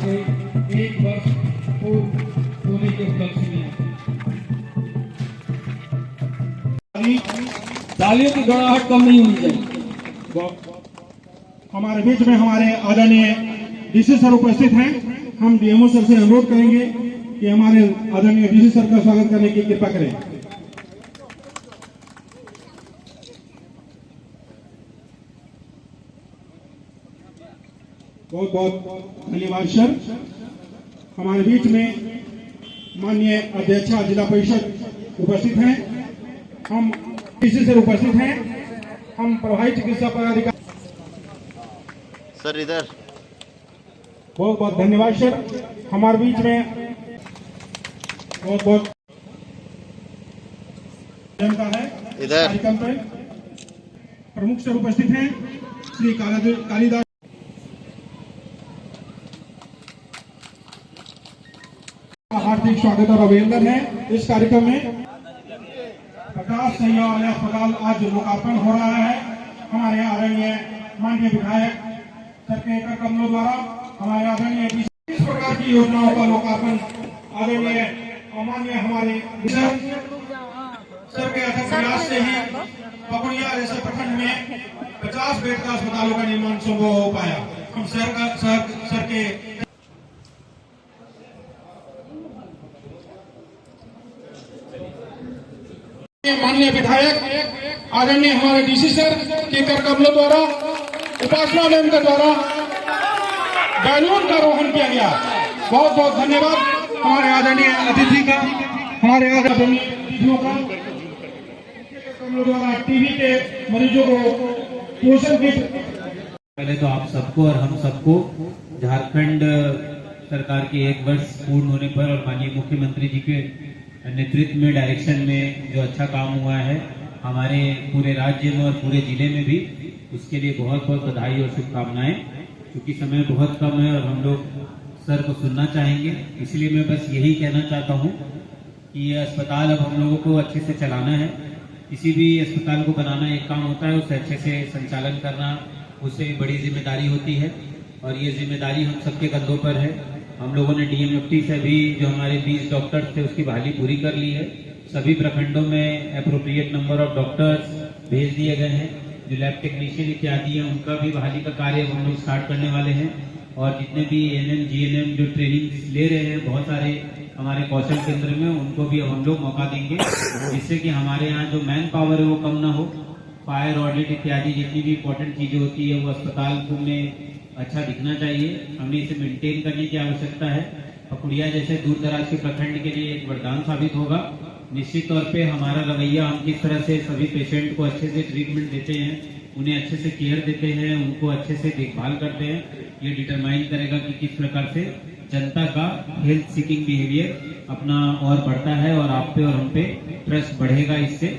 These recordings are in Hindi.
के 1 वर्ष होने के उपलक्ष्य में तालियों की गड़ाहट कम नहीं होनी चाहिए। हमारे बीच में हमारे आदरणीय डीसी सर उपस्थित हैं। हम डीएमओ सर से अनुरोध करेंगे कि हमारे आदरणीय डीसी सर का स्वागत करने की कृपा करें। बहुत बहुत धन्यवाद सर। हमारे बीच में माननीय अध्यक्षा जिला परिषद उपस्थित हैं। हम डीसी सर उपस्थित हैं। हम प्रभारी चिकित्सा पदाधिकारी सर इधर। बहुत बहुत धन्यवाद सर। हमारे बीच में बहुत बहुत जनता है इधर कार्यक्रम पर प्रमुख सर उपस्थित हैं। श्री कालिदास हार्दिक स्वागत और अभिनंदन है। इस कार्यक्रम में 50 सैया वाले अस्पताल आज लोकार्पण हो रहा है। हमारे आदरणीय माननीय विधायक सर के कमलों द्वारा हमारे आदरणीय इस प्रकार की योजनाओं का लोकार्पण आदरणीय माननीय हमारे सर के अथक प्रयास से ही पकुड़िया जैसे प्रखंड में 50 बेड का अस्पतालों का निर्माण संभव हो पाया। हम सर के माननीय विधायक आदरणीय हमारे डीसी सर के कर कमलों द्वारा उपासना मैम के द्वारा बैलून का रोहन किया गया। बहुत बहुत धन्यवाद हमारे आदरणीय अतिथि का, हमारे आदरणीय अतिथियों का कमलों द्वारा टीबी के मरीजों को पोषण किट। पहले तो आप सबको और हम सबको झारखंड सरकार के 1 वर्ष पूर्ण होने पर और माननीय मुख्यमंत्री जी के नेतृत्व में डायरेक्शन में जो अच्छा काम हुआ है हमारे पूरे राज्य में और पूरे जिले में भी, उसके लिए बहुत बहुत बधाई और शुभकामनाएं। क्योंकि समय बहुत कम है और हम लोग सर को सुनना चाहेंगे, इसलिए मैं बस यही कहना चाहता हूं कि ये अस्पताल अब हम लोगों को अच्छे से चलाना है। किसी भी अस्पताल को बनाना एक काम होता है, उसे अच्छे से संचालन करना उससे बड़ी जिम्मेदारी होती है और ये जिम्मेदारी हम सबके कंधों पर है। हम लोगों ने डीएमएफटी से भी जो हमारे 20 डॉक्टर्स थे उसकी बहाली पूरी कर ली है। सभी प्रखंडों में एप्रोप्रिएट नंबर ऑफ डॉक्टर्स भेज दिए गए हैं। जो लैब टेक्नीशियन इत्यादि हैं उनका भी बहाली का कार्य हम लोग स्टार्ट करने वाले हैं। और जितने भी एएनएम जीएनएम जो ट्रेनिंग ले रहे हैं बहुत सारे हमारे कौशल केंद्र में, उनको भी अब हम लोग मौका देंगे, जिससे कि हमारे यहाँ जो मैन पावर है वो कम ना हो। फायर ऑडिट इत्यादि जितनी भी इंपॉर्टेंट चीजें होती है वो अस्पताल में अच्छा दिखना चाहिए। हमें इसे मेंटेन करने की आवश्यकता है। पकुड़िया जैसे दूर दराज के प्रखंड के लिए एक वरदान साबित होगा। निश्चित तौर पे हमारा रवैया, हम किस तरह से सभी पेशेंट को अच्छे से ट्रीटमेंट देते हैं, उन्हें अच्छे से केयर देते हैं, उनको अच्छे से देखभाल करते हैं, ये डिटरमाइन करेगा कि किस प्रकार से जनता का हेल्थ सीकिंग बिहेवियर अपना और बढ़ता है और आप पे और हम पे ट्रस्ट बढ़ेगा इससे।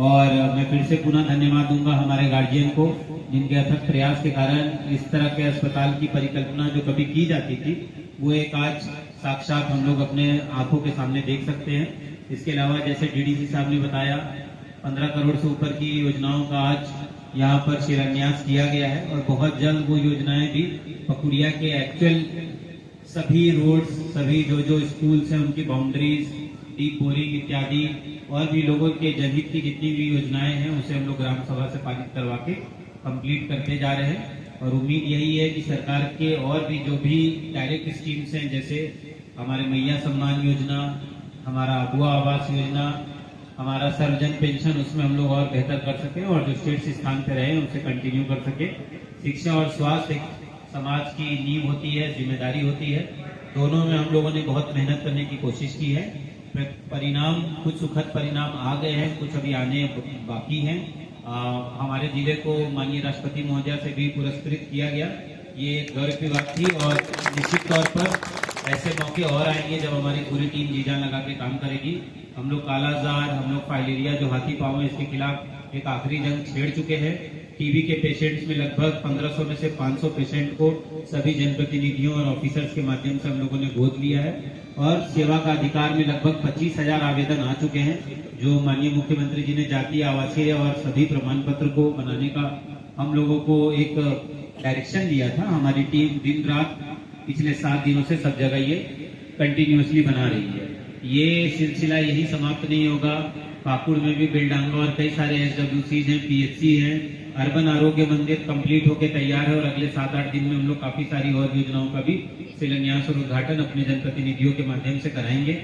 और मैं फिर से पुनः धन्यवाद दूंगा हमारे गार्जियन को, जिनके अथक प्रयास के कारण इस तरह के अस्पताल की परिकल्पना जो कभी की जाती थी वो एक आज साक्षात हम लोग अपने आंखों के सामने देख सकते हैं। इसके अलावा जैसे डीडीसी साहब ने बताया 15 करोड़ से ऊपर की योजनाओं का आज यहाँ पर शिलान्यास किया गया है और बहुत जल्द वो योजनाएं भी पकुड़िया के एक्चुअल सभी रोड्स, सभी जो स्कूल्स हैं उनकी बाउंड्रीज, डीप बोरिंग इत्यादि और भी लोगों के जनहित की जितनी भी योजनाएं हैं उसे हम लोग ग्राम सभा से पारित करवा के कंप्लीट करते जा रहे हैं। और उम्मीद यही है कि सरकार के और भी जो भी डायरेक्ट स्कीम्स हैं, जैसे हमारे मैया सम्मान योजना, हमारा अबुआ आवास योजना, हमारा सर्वजन पेंशन, उसमें हम लोग और बेहतर कर सके और जो शीर्ष स्थान पर रहे उसे कंटिन्यू कर सके। शिक्षा और स्वास्थ्य समाज की नींव होती है, जिम्मेदारी होती है। दोनों में हम लोगों ने बहुत मेहनत करने की कोशिश की है। परिणाम, कुछ सुखद परिणाम आ गए हैं, कुछ अभी आने बाकी हैं। हमारे जिले को माननीय राष्ट्रपति महोदया से भी पुरस्कृत किया गया, ये एक गर्व की बात थी। और निश्चित तौर पर ऐसे मौके और आएंगे जब हमारी पूरी टीम जी जान लगा के काम करेगी। हम लोग कालाजार, हम लोग फाइलेरिया जो हाथी पाँव है इसके खिलाफ एक आखिरी जंग छेड़ चुके हैं। टीबी के पेशेंट्स में लगभग 1500 में से 500 पेशेंट को सभी जनप्रतिनिधियों और ऑफिसर्स के माध्यम से हम लोगों ने गोद लिया है और सेवा का अधिकार में लगभग 25,000 आवेदन आ चुके हैं, जो माननीय मुख्यमंत्री जी ने जातीय, आवासीय और सभी प्रमाण पत्र को बनाने का हम लोगों को एक डायरेक्शन दिया था। हमारी टीम दिन रात पिछले 7 दिनों से सब जगह ये कंटिन्यूअसली बना रही है। ये सिलसिला यही समाप्त नहीं होगा। पाकुड़ में भी बेलडांगा और कई सारे SWCs हैं, PHC हैं, अर्बन आरोग्य मंदिर कंप्लीट होकर तैयार है और अगले 7-8 दिन में हम लोग काफी सारी और योजनाओं का भी शिलान्यास और उद्घाटन अपने जनप्रतिनिधियों के माध्यम से कराएंगे।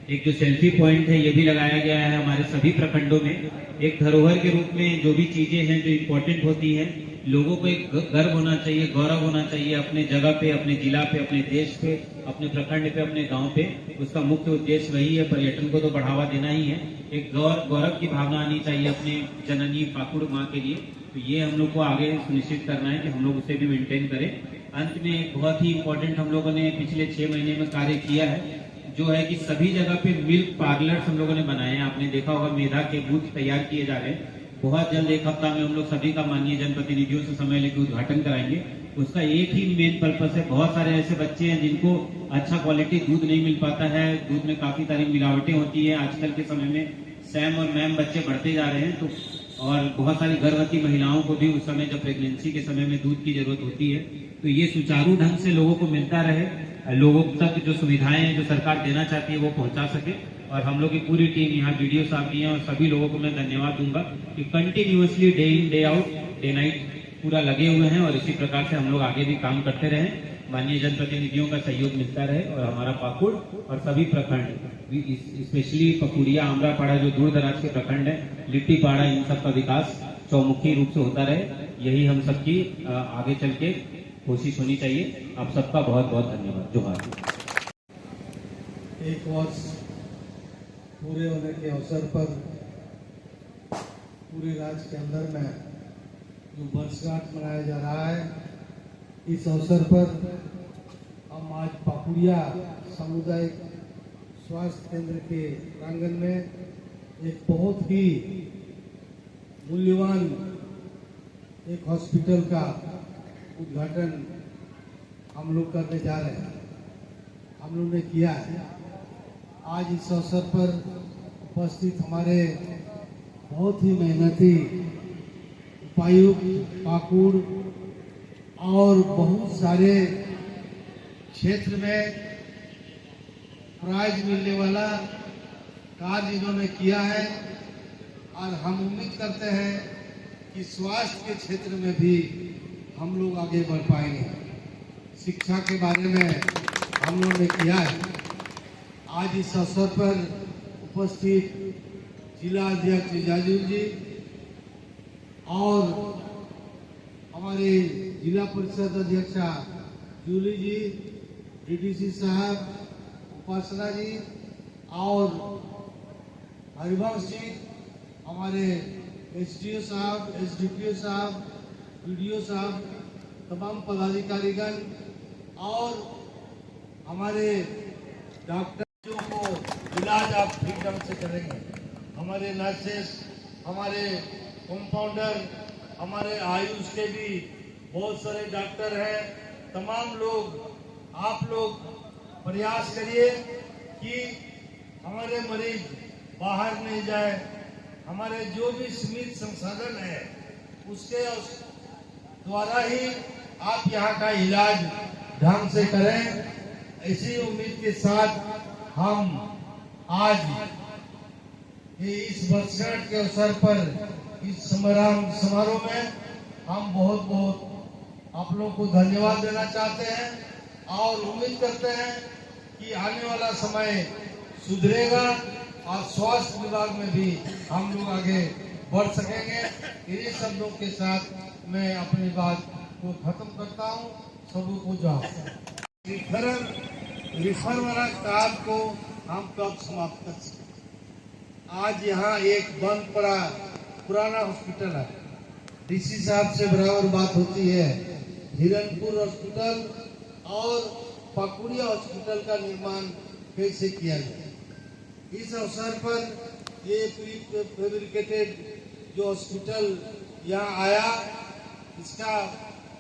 एक जो सेल्फी पॉइंट है ये भी लगाया गया है हमारे सभी प्रखंडों में। एक धरोहर के रूप में जो भी चीजें हैं जो इम्पोर्टेंट होती हैं, लोगों को एक गर्व होना चाहिए, गौरव होना चाहिए अपने जगह पे, अपने जिला पे, अपने देश पे, अपने प्रखंड पे, अपने गांव पे। उसका मुख्य उद्देश्य वही है, पर्यटन को तो बढ़ावा देना ही है। एक गौरव की भावना आनी चाहिए अपने जननी पाकुड़ माँ के लिए। तो ये हम लोग को आगे सुनिश्चित करना है कि हम लोग उसे भी मेंटेन करें। अंत में एक बहुत ही इम्पोर्टेंट हम लोगों ने पिछले 6 महीने में कार्य किया है, जो है कि सभी जगह पे मिल्क पार्लर्स हम लोगों ने बनाए हैं। आपने देखा होगा मेधा के बूथ तैयार किए जा रहे हैं। बहुत जल्द 1 हफ्ता में हम लोग सभी का माननीय जनप्रतिनिधियों से समय लेकर उद्घाटन कराएंगे। उसका एक ही मेन पर्पस है, बहुत सारे ऐसे बच्चे हैं जिनको अच्छा क्वालिटी दूध नहीं मिल पाता है, दूध में काफी सारी मिलावटें होती है। आजकल के समय में सैम और मैम बच्चे बढ़ते जा रहे हैं, तो और बहुत सारी गर्भवती महिलाओं को भी उस समय जब प्रेगनेंसी के समय में दूध की जरूरत होती है, तो ये सुचारू ढंग से लोगों को मिलता रहे, लोगों तक जो सुविधाएं जो सरकार देना चाहती है वो पहुंचा सके। और हम लोग की पूरी टीम यहाँ वीडियो साहब भी हैं और सभी लोगों को मैं धन्यवाद दूंगा कि continuously day in day out day night पूरा लगे हुए हैं और इसी प्रकार से हम लोग आगे भी काम करते रहें। माननीय जनप्रतिनिधियों का सहयोग मिलता रहे और हमारा पाकुड़ और सभी प्रखंड, स्पेशली पकुड़िया, आमरापाड़ा जो दूर दराज के प्रखंड है, लिट्टीपाड़ा, इन सब का विकास चौमुखी रूप से होता रहे, यही हम सबकी आगे चल के कोशिश होनी चाहिए। आप सबका बहुत बहुत धन्यवाद। जोहार। एक वर्ष पूरे होने के अवसर पर पूरे राज्य के अंदर में जो वर्षगांठ मनाया जा रहा है, इस अवसर पर हम आज पाकुड़िया सामुदायिक स्वास्थ्य केंद्र के प्रांगण में एक बहुत ही मूल्यवान एक हॉस्पिटल का उद्घाटन हम लोग करने जा रहे हैं। हम लोग ने किया है। आज इस अवसर पर उपस्थित हमारे बहुत ही मेहनती उपायुक्त पाकुड़ और बहुत सारे क्षेत्र में प्राइज मिलने वाला कार्य इन्होंने किया है और हम उम्मीद करते हैं कि स्वास्थ्य के क्षेत्र में भी हम लोग आगे बढ़ पाएंगे। शिक्षा के बारे में हम लोगों ने किया है। आज इस अवसर पर उपस्थित जिला अध्यक्ष जाजूर जी और हमारे जिला परिषद अध्यक्षा जूली जी, डीडीसी साहब, उपासना जी और हरिवंश जी, हमारे एसडीओ साहब, एसडीपीओ साहब, वीडियो साहब, तमाम पदाधिकारीगण और हमारे डॉक्टरों को इलाज आप ठीक ढंग से करेंगे। हमारे नर्सेस, हमारे कंपाउंडर, हमारे आयुष के भी बहुत सारे डॉक्टर हैं। तमाम लोग, आप लोग प्रयास करिए कि हमारे मरीज बाहर नहीं जाए। हमारे जो भी सीमित संसाधन है उसके द्वारा ही आप यहाँ का इलाज ढंग से करें। इसी उम्मीद के साथ हम आज इस वर्षगांठ के अवसर पर इस समारोह में हम बहुत बहुत आप लोगों को धन्यवाद देना चाहते हैं और उम्मीद करते हैं कि आने वाला समय सुधरेगा और स्वास्थ्य विभाग में भी हम लोग आगे बढ़ सकेंगे। इन्हीं शब्दों के साथ मैं अपनी बात को खत्म करता हूँ। सबों को जाओ रिफर वाला काम को हम कब समाप्त कर सकते। आज यहाँ एक बंद पड़ा पुराना हॉस्पिटल है। डीसी साहब से बराबर बात होती है, हिरनपुर हॉस्पिटल और पाकुड़िया हॉस्पिटल का निर्माण कैसे किया जाए। इस अवसर पर ये फैब्रिकेटेड जो हॉस्पिटल यहाँ आया, इसका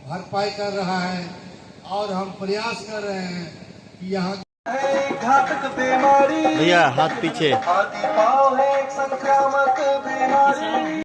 भरपाई कर रहा है और हम प्रयास कर रहे हैं कि यहाँ घातक बीमारी भैया हाथ पीछे आदि पाव है संक्रामक बीमारी।